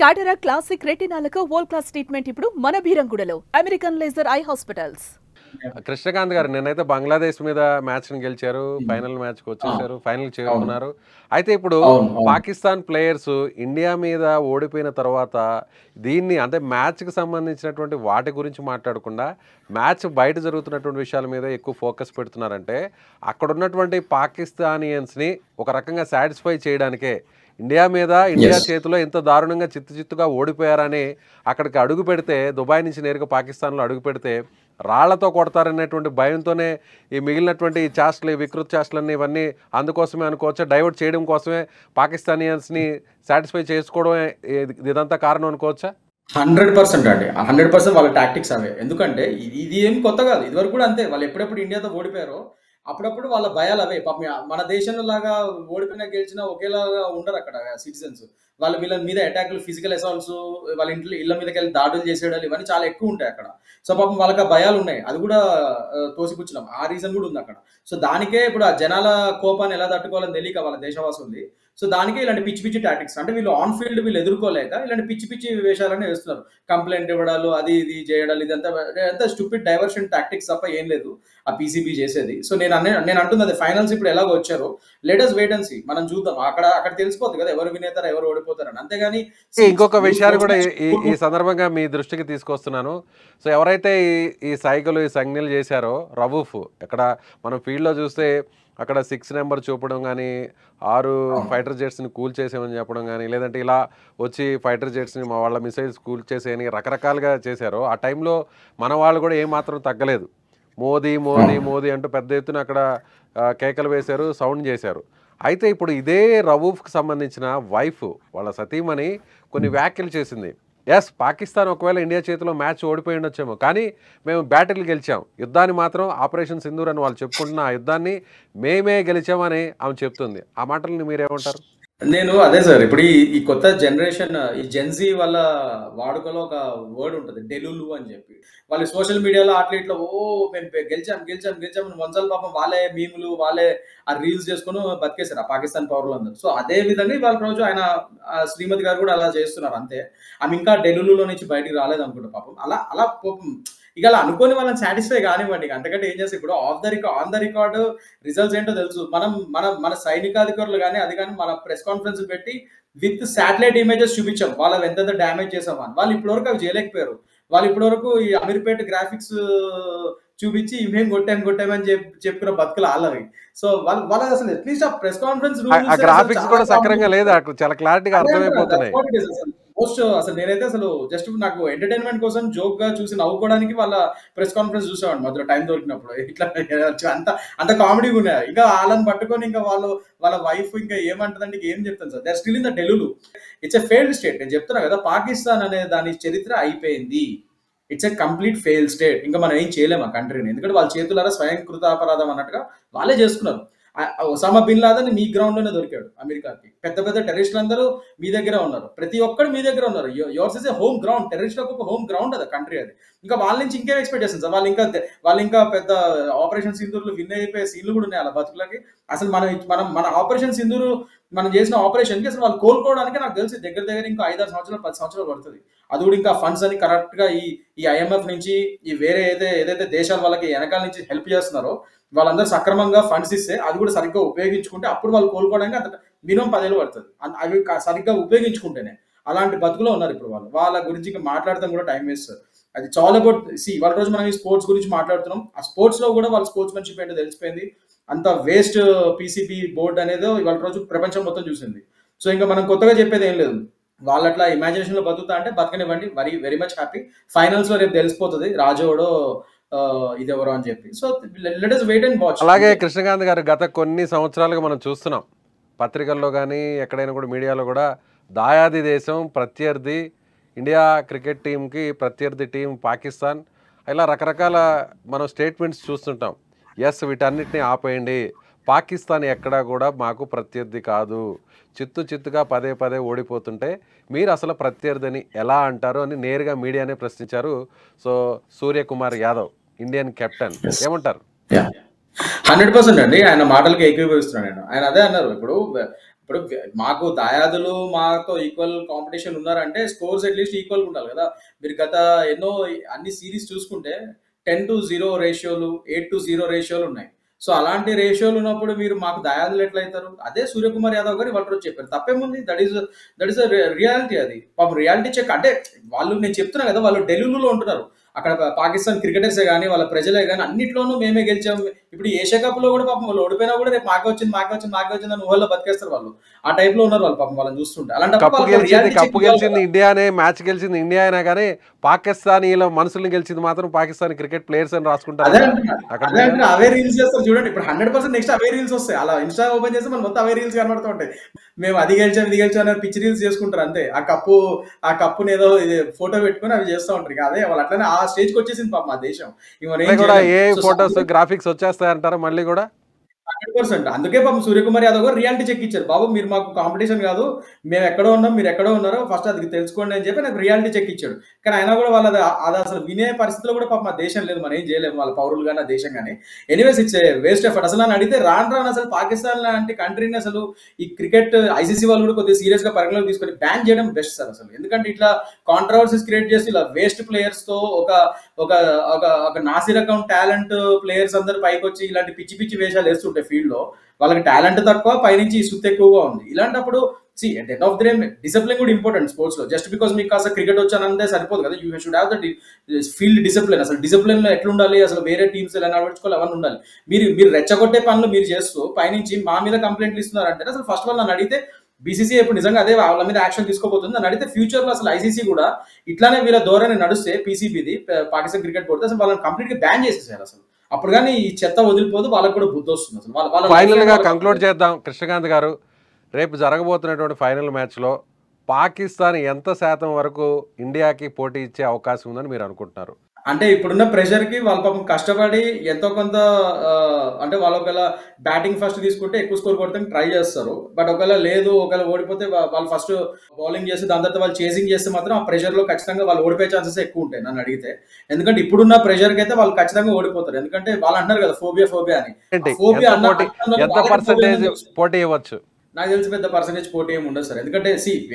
కాటరా classic రెటినాలకు world class treatment ఇప్పుడు మన భీరంగూడలో American laser eye hospitals. Krishnakanth garu నిన్నైతే బంగ్లాదేశ్ మీద మ్యాచ్ని గెలిచారు, ఫైనల్ మ్యాచ్కి వచ్చేసారు, ఫైనల్ చేరుకున్నారు. అయితే ఇప్పుడు పాకిస్తాన్ ప్లేయర్స్ ఇండియా మీద ఓడిపోయిన తర్వాత దీన్ని అంటే మ్యాచ్కి సంబంధించినటువంటి వాటి గురించి మాట్లాడకుండా మ్యాచ్ బయట జరుగుతున్నటువంటి విషయాల మీద ఎక్కువ ఫోకస్ పెడుతున్నారంటే అక్కడ ఉన్నటువంటి పాకిస్తానియన్స్ని ఒక రకంగా సాటిస్ఫై చేయడానికే ఇండియా చేతిలో ఇంత దారుణంగా చిత్తుగా ఓడిపోయారని అక్కడికి అడుగు పెడితే, దుబాయ్ నుంచి నేరుగా పాకిస్తాన్లో అడుగు పెడితే రాళ్లతో కొడతారనేటువంటి భయంతోనే ఈ మిగిలినటువంటి చేష్టలు, ఈ వికృత చేష్టలన్నీ ఇవన్నీ అందుకోసమే అనుకోవచ్చా? డైవర్ట్ చేయడం కోసమే పాకిస్తానియన్స్ని సాటిస్ఫై చేసుకోవడమే ఇదంతా కారణం అనుకోవచ్చా? 100% అండి. 100% వాళ్ళ టాక్టిక్స్ అవే. ఎందుకంటే ఇది ఏం కొత్త కాదు. ఇదివరకు కూడా అంతే. వాళ్ళు ఎప్పుడెప్పుడు ఇండియాతో ఓడిపోయారో అప్పుడప్పుడు వాళ్ళ భయాలు అవే. పాపం మన దేశంలో లాగా ఓడిపోయినా గెలిచినా ఒకేలాగా ఉండరు అక్కడ సిటిజన్స్. వీళ్ళ మీద అటాక్లు, ఫిజికల్ అసాల్ట్స్, వాళ్ళ ఇళ్ళ మీదకి వెళ్ళి దాడులు చేసేయడాలు ఇవన్నీ చాలా ఎక్కువ ఉంటాయి అక్కడ. సో పాపం వాళ్ళకి ఆ భయాలు ఉన్నాయి. అది కూడా తోసిపుచ్చడం, ఆ రీజన్ కూడా ఉంది అక్కడ. సో దానికే ఇప్పుడు ఆ జనాల కోపాన్ని ఎలా తట్టుకోవాలని తెలియక వాళ్ళ దేశవాసుంది. సో దానికే ఇలాంటి పిచ్చి పిచ్చి టాక్టిక్స్, అంటే వీళ్ళు ఆన్ ఫీల్డ్ వీళ్ళు ఎదుర్కోలేక ఇలాంటి పిచ్చి పిచ్చి వేషాలన్నీ వేస్తున్నారు. కంప్లైంట్ ఇవ్వడాలు, అది ఇది చేయడాలు, ఇదంతా స్టూపిడ్ డైవర్షన్ టాక్టిక్స్ తప్ప ఏం లేదు ఆ పీసీబీ చేసేది. సో నేను అంటుంది అది ఫైనల్స్ ఇప్పుడు ఎలాగో వచ్చారో let us wait and see. మనం చూద్దాం. అక్కడ తెలిసిపోతుంది కదా ఎవరు వినేతారు, ఎవరు ఓడిపోతారని. అంతేగాని ఇంకొక విషయాన్ని కూడా ఈ సందర్భంగా మీ దృష్టికి తీసుకొస్తున్నాను. సో ఎవరైతే ఈ సైకిల్, ఈ సంజ్ఞలు చేశారో రవూఫ్, ఇక్కడ మనం ఫీల్డ్లో చూస్తే అక్కడ 6 నెంబర్ చూపడం కానీ, 6 ఫైటర్ జెట్స్ని కూల్ చేసామని చెప్పడం కానీ, లేదంటే ఇలా వచ్చి ఫైటర్ జెట్స్ని మా వాళ్ళ మిసైల్స్ కూల్ చేసేయని రకరకాలుగా చేశారు. ఆ టైంలో మన వాళ్ళు కూడా ఏమాత్రం తగ్గలేదు. మోదీ మోదీ మోదీ అంటూ పెద్ద ఎత్తున అక్కడ కేకలు వేశారు, సౌండ్ చేశారు. అయితే ఇప్పుడు ఇదే రవూఫ్కి సంబంధించిన వైఫ్, వాళ్ళ సతీమణి కొన్ని వ్యాఖ్యలు చేసింది. ఎస్, పాకిస్తాన్ ఒకవేళ ఇండియా చేతిలో మ్యాచ్ ఓడిపోయి ఉండొచ్చేమో, కానీ మేము బ్యాటిల్ గెలిచాం, యుద్ధాన్ని మాత్రం ఆపరేషన్ సింధూర్ అని వాళ్ళు చెప్పుకుంటున్న ఆ యుద్ధాన్ని మేమే గెలిచామని ఆమె చెప్తుంది. ఆ మాటల్ని మీరేమంటారు? నేను అదే సార్, ఇప్పుడు ఈ కొత్త జనరేషన్, ఈ జెన్జీ వాళ్ళ వాడుకలో ఒక వర్డ్ ఉంటుంది డెలులు అని చెప్పి. వాళ్ళు సోషల్ మీడియాలో అట్లా మేము గెలిచాం వందల పాపం వాళ్ళే మీములు, వాళ్ళే ఆ రీల్స్ చేసుకుని బతికేశారు ఆ పాకిస్తాన్ పౌరులు అందరూ. సో అదే విధంగా ఇవాళ రోజు ఆయన శ్రీమతి గారు కూడా అలా చేస్తున్నారు అంతే. ఆమె ఇంకా డెలులులో నుంచి బయటికి రాలేదు అనుకుంటా పాపం. అలా ఇక అలా అనుకోని వాళ్ళని సాటిస్ఫై కానివ్వండి. అంతకంటే ఏం చేస్తే ఇప్పుడు ఆన్ ద రికార్డ్ రిజల్ట్స్ ఏంటో తెలుసు. మన సైనికాధికారులు కానీ అది కానీ మన ప్రెస్ కాన్ఫరెన్స్ పెట్టి విత్ శాటిలైట్ ఇమేజెస్ చూపించాం వాళ్ళు ఎంత డ్యామేజ్ చేసామని. వాళ్ళు ఇప్పటివరకు అవి చేయలేకపోయారు. వాళ్ళు ఇప్పటివరకు ఈ అమీర్పేట్ గ్రాఫిక్స్ చూపించి ఇవేం కొట్టామని చెప్పుకున్న బతుకులు వాళ్ళవి. సో వాళ్ళకి అసలు అట్లీస్ట్ ఆ ప్రెస్ కాన్ఫరెన్స్ గ్రాఫిక్స్ కూడా సక్రంగా లేదు, చాలా క్లారిటీగా అర్థమైపోతున్నాయి. అసలు నేనైతే అసలు జస్ట్ నాకు ఎంటర్టైన్మెంట్ కోసం జోక్ గా చూసి నవ్వుకోవడానికి వాళ్ళ ప్రెస్ కాన్ఫరెన్స్ చూసేవాడిని మధ్యలో టైం దొరికినప్పుడు. ఇట్లా అంత కామెడీగా ఉన్నాయి. ఇంకా వాళ్ళని పట్టుకొని ఇంకా వాళ్ళ వైఫ్ ఇంకా ఏమంటుందంటే ఏం చెప్తాను sir, they still in the డెలులు. It's a failed state. నేను చెప్తున్నా కదా, పాకిస్తాన్ అనే దాని చరిత్ర అయిపోయింది. It's a complete fail state. ఇంకా మనం ఏం చేయలేము ఆ కంట్రీని. ఎందుకంటే వాళ్ళ చేతులారా స్వయంకృతాపరాధం అన్నట్టుగా వాళ్ళే చేసుకున్నారు. ఒసామా బిన్ లాదెన్ మీ గ్రౌండ్ లోనే దొరికాడు అమెరికాకి. పెద్ద టెర్రరిస్టులు అందరూ మీ దగ్గరే ఉన్నారు, ప్రతి ఒక్కరు మీ దగ్గర ఉన్నారు. Yours is a home ground. టెర్రరిస్టులకు ఒక హోమ్ గ్రౌండ్ అది కంట్రీ. అది ఇంకా వాళ్ళ నుంచి ఇంకేం ఎక్స్పెక్ట్ చేస్తుంది సార్? వాళ్ళు ఇంకా పెద్ద ఆపరేషన్ సింధూర్లు విన్ అయిపోయే సీన్లు కూడా ఉన్నాయి అలా బతుకులకి. అసలు మన ఆపరేషన్ సింధూర్ మనం చేసిన ఆపరేషన్ కి అసలు వాళ్ళు కోలుకోవడానికి నాకు తెలిసి దగ్గర ఇంకా 5-6 సంవత్సరాలు 10 సంవత్సరాలు పడుతుంది. అది కూడా ఇంకా ఫండ్స్ అని కరెక్ట్ గా ఈ ఐఎంఎఫ్ నుంచి, ఈ వేరే ఏదైతే దేశాల వాళ్ళకి వెనకాల నుంచి హెల్ప్ చేస్తున్నారో వాళ్ళందరూ సక్రమంగా ఫండ్స్ ఇస్తే అది కూడా సరిగ్గా ఉపయోగించుకుంటే అప్పుడు వాళ్ళు కోలుకోవడానికి అంత మినిమం 10 ఏళ్ళు పడుతుంది. అవి సరిగ్గా ఉపయోగించుకుంటేనే. అలాంటి బతుకులో ఉన్నారు ఇప్పుడు వాళ్ళు. వాళ్ళ గురించి మాట్లాడతాం కూడా టైం వేస్ట్. అది చాలా అబౌట్ వాళ్ళ రోజు మనం ఈ స్పోర్ట్స్ గురించి మాట్లాడుతున్నాం. ఆ స్పోర్ట్స్ లో కూడా వాళ్ళ స్పోర్ట్స్ మెన్షిప్ ఏంటో తెలిసిపోయింది. అంత వేస్ట్ పీసీబీ బోర్డు అనేది ఇవాళ రోజు ప్రపంచం మొత్తం చూసింది. సో ఇంకా మనం కొత్తగా చెప్పేది ఏం లేదు. వాళ్ళు అట్లా ఇమాజినేషన్ లో బతుకుతా అంటే బతకనివ్వండి. Very much happy. ఫైనల్స్ లో రేపు తెలిసిపోతుంది రాజోడో ఇదెవరో అని చెప్పి. So let us wait and watch. అలాగే కృష్ణకాంత్ గారు, గత కొన్ని సంవత్సరాలుగా మనం చూస్తున్నాం పత్రికల్లో కానీ ఎక్కడైనా కూడా మీడియాలో కూడా దాయాది దేశం ప్రత్యర్థి ఇండియా క్రికెట్ టీంకి ప్రత్యర్థి టీం పాకిస్తాన్, ఇలా రకరకాల మనం స్టేట్మెంట్స్ చూస్తుంటాం. ఎస్, వీటన్నిటిని ఆపేయండి, పాకిస్తాన్ ఎక్కడా కూడా మాకు ప్రత్యర్థి కాదు, చిత్తుగా పదే ఓడిపోతుంటే మీరు అసలు ప్రత్యర్థిని ఎలా అంటారు అని నేరుగా మీడియానే ప్రశ్నించారు. So Suryakumar Yadav, Indian captain, ఏమంటారు? 100% అండి. ఆయన మాటలకి ఏకీభవిస్తున్నాను నేను. ఆయన అదే అన్నారు. ఇప్పుడు ఇప్పుడు మాకు దాయాదులు మాతో ఈక్వల్ కాంపిటీషన్ ఉన్నారంటే స్కోర్స్ అట్లీస్ట్ ఈక్వల్ ఉండాలి కదా. మీరు గత ఎన్నో అన్ని సిరీస్ చూసుకుంటే 10-0 రేషియోలు, 8-0 రేషియోలు ఉన్నాయి. సో అలాంటి రేషియోలు ఉన్నప్పుడు మీరు మాకు దయాదులు ఎట్లయితారు? అదే సూర్యకుమార్ యాదవ్ గారు వాళ్ళ రోజు చెప్పారు. తప్పేముంది? That is reality. అది పాపం రియాలిటీ చెక్. అంటే వాళ్ళు, నేను చెప్తున్నా కదా, వాళ్ళు ఢిల్లీలో ఉంటున్నారు. అక్కడ పాకిస్తాన్ క్రికెటర్సే కానీ వాళ్ళ ప్రజలే కానీ అన్నిట్లోనూ మేమే గెలిచాము. ఇప్పుడు ఏషియా కప్ లో కూడా పాపం వాళ్ళు ఓడిపోయినా కూడా రేపు మాకే వచ్చింది అని ఊహల్లో బతికేస్తారు వాళ్ళు. ఆ టైప్ లో ఉన్నారు వాళ్ళు పాపం, వాళ్ళని చూస్తుంటే. కప్పు గెలిచింది ఇండియానే, మ్యాచ్ గెలిచింది ఇండియా అయినా కానీ పాకిస్తానీల మనసులను గెలిచింది మాత్రం పాకిస్తాన్ క్రికెట్ ప్లేయర్స్ అని రాసుకుంటారు. అవే రీల్స్ చేస్తారు చూడండి. ఇప్పుడు 100% నెక్స్ట్ అవే రీల్స్ వస్తాయి. అలా ఇన్స్టా ఓపెన్ చేస్తే మనం మొత్తం అవే రీల్స్ కనబడుతూ ఉంటాయి. మేము అది గెలిచాం ఇది గెలిచాం అని పిచ్చి రీల్స్ చేసుకుంటారు అంతే. ఆ కప్పుని ఏదో ఫోటో పెట్టుకుని అవి చేస్తూ ఉంటారు. అదే వాళ్ళు అట్లనే ఆ స్టేజ్కి వచ్చేసింది పాపం మా దేశం. ఏ ఫోటోస్ గ్రాఫిక్స్ వచ్చేస్తాయంటారా మళ్ళీ కూడా? 100%. అందుకే పాపం సూర్యకుమార్ యాదవ్ గారు రియాలిటీ చెక్ ఇచ్చారు. బాబు మీరు మాకు కాంపిటీషన్ కాదు, మేము ఎక్కడో ఉన్నాం, మీరు ఎక్కడో ఉన్నారో ఫస్ట్ అది తెలుసుకోండి అని చెప్పి నాకు రియాలిటీ చెక్ ఇచ్చాడు. కానీ అయినా కూడా వాళ్ళది అది అసలు వినే పరిస్థితిలో కూడా పాపం మా దేశం లేదు. మనం ఏం చేయలేము, వాళ్ళ పౌరులు కానీ ఆ దేశం కానీ. Anyways it's waste effort. అసలు నన్ను అడిగితే రాను అసలు పాకిస్తాన్ లాంటి కంట్రీని అసలు ఈ క్రికెట్ ఐసీసీ వాళ్ళు కూడా కొద్దిగా సీరియస్ గా పరిగణలోకి తీసుకొని బ్యాన్ చేయడం బెస్ట్ సార్ అసలు. ఎందుకంటే ఇట్లా కాంట్రవర్సీస్ క్రియేట్ చేసి ఇలా వేస్ట్ ప్లేయర్స్ తో ఒక నాసిరకం టాలెంట్ ప్లేయర్స్ అందరు పైకి వచ్చి ఇలాంటి పిచ్చి పిచ్చి వేషాలు వేస్తుంటాయి ఫీల్డ్ లో. వాళ్ళకి టాలెంట్ తక్కువ, పైనుంచి సుత్తు ఎక్కువగా ఉంది. ఇలాంటప్పుడు at the end of the day discipline కూడా ఇంపార్టెంట్ స్పోర్ట్స్ లో. జస్ట్ బికాస్ మీకు కాస్త క్రికెట్ వచ్చానంటే సరిపోదు కదా. You should have the field discipline. అసలు డిసిప్లిన్ లో ఎట్లుండాలి, అసలు వేరే టీమ్స్ ఎలా నడుచుకోవాలి అవన్నీ ఉండాలి. మీరు రెచ్చగొట్టే పనులు మీరు చేస్తూ పైనుంచి మా మీద కంప్లైంట్లు ఇస్తున్నారంటే అసలు ఫస్ట్ ఆల్ నన్ను అడిగితే బీసీసీ ఇప్పుడు నిజంగా అదే వాళ్ళ మీద యాక్షన్ తీసుకోబోతుంది. నన్ను అడిగితే ఫ్యూచర్ లో అసలు ఐసీసీ కూడా ఇట్లానే వీళ్ళ ధోరణి నడుస్తే పీసీబీది పాకిస్తాన్ క్రికెట్ బోర్డు అసలు వాళ్ళని కంప్లీట్ గా బ్యాన్ చేసేసారు అసలు. అప్పుడు కానీ ఈ చెత్త వదిలిపోదు, వాళ్ళకి కూడా బుద్ధి వస్తుంది. అసలు ఫైనల్ గా కంక్లూడ్ చేద్దాం కృష్ణకాంత్ గారు. రేపు జరగబోతున్నటువంటి ఫైనల్ మ్యాచ్లో పాకిస్తాన్ ఎంత శాతం వరకు ఇండియాకి పోటీ ఇచ్చే అవకాశం ఉందని మీరు అనుకుంటున్నారు? అంటే ఇప్పుడున్న ప్రెషర్ కి వాళ్ళ పాపం కష్టపడి ఎంతో కొంత అంటే వాళ్ళు ఒకవేళ బ్యాటింగ్ ఫస్ట్ తీసుకుంటే ఎక్కువ స్కోర్ కొడతానికి ట్రై చేస్తారు. బట్ ఒకవేళ లేదు, ఒకవేళ ఓడిపోతే వాళ్ళు ఫస్ట్ బౌలింగ్ చేసి దాని తర్వాత వాళ్ళు చేసింగ్ చేస్తే మాత్రం ఆ ప్రెషర్ లో ఖచ్చితంగా వాళ్ళు ఓడిపోయే ఛాన్సెస్ ఎక్కువ ఉంటాయి నన్ను అడిగితే. ఎందుకంటే ఇప్పుడున్న ప్రెషర్ కి అయితే వాళ్ళు ఖచ్చితంగా ఓడిపోతారు. ఎందుకంటే వాళ్ళు అంటారు కదా ఫోబియా అని. ఎంత పర్సెంటేజ్ పోటీ ఇవ్వచ్చు? నాకు తెలిసి పెద్ద పర్సెంటేజ్ పోటీ ఏమి ఉండదు సార్. ఎందుకంటే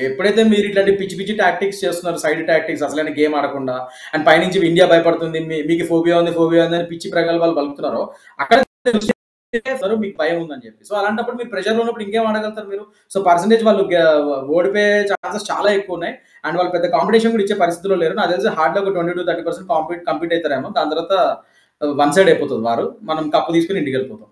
ఎప్పుడైతే మీరు ఇట్లాంటి పిచ్చి పిచ్చి టాక్టిక్స్ చేస్తున్నారు, సైడ్ టాక్టిక్స్, అసలైన గేమ్ ఆడకుండా అండ్ పైనుంచి ఇండియా భయపడుతుంది, మీకు ఫోబియా ఉంది అని పిచ్చి ప్రగల్భాలు పలుకుతున్నారో అక్కడ మీకు భయం ఉందని చెప్పి. సో అలాంటప్పుడు మీరు ప్రెషర్ లో ఉన్నప్పుడు ఇంకేం ఆడగలుగుతారు మీరు? సో పర్సెంటేజ్ వాళ్ళు ఓడిపోయే ఛాన్సెస్ చాలా ఎక్కువ ఉన్నాయి. అండ్ వాళ్ళు పెద్ద కాంపిటీషన్ కూడా ఇచ్చే పరిస్థితిలో లేరు. నాకు తెలిసి హార్డ్ లో 20-30% కంప్లీట్ అవుతారేమో. దాని తర్వాత వన్ సైడ్ అయిపోతుంది వారు, మనం కప్పు తీసుకుని ఇంటికి వెళ్ళిపోతాం.